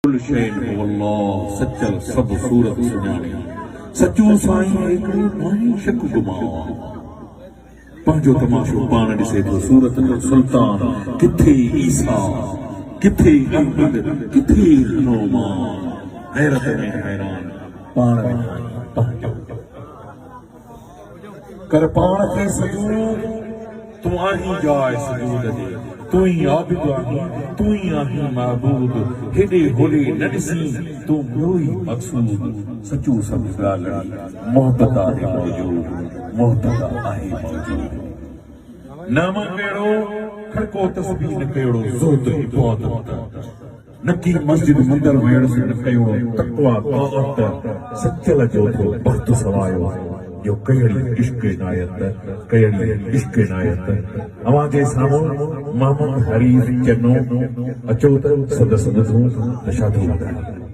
कुल शैन हो अल्लाह सचल सब सूरत सुञाणे सचो साईं हिकिड़ो नाहे शक गुमान पंहिंजो तमाशो पाण ॾिसे थो सूरत जो सुल्तान किथे ईसा किथे अहमद किथे हनुमान हैरत में हैरान पाण पंहिंजो कर पाण खे सजूद तूं आहीं जाइ सजूद जे तू ही आबिद आहीं तू ही आहीं महबूद हेॾे होॾे न ॾिसी तूं ॿियो ई मक़सूद सचो सभु ॻाल्हि मोहबत आहे मौजूद मोहबत आहे मौजूद नाम कहिड़ो खड़को तस्बीह न कहिड़ो ज़ोत इबादत नकी मस्जिद मंदर वेड़ से न कयो तक़वा ताअत सचल जो थो बख़्त सवायो जो कहिड़ी इश्क इनायत कहिड़ी इश्क इनायत अवां जे साम्हूं मोहम्मद हरीफ चनो अचो त सद सद तूं त शादी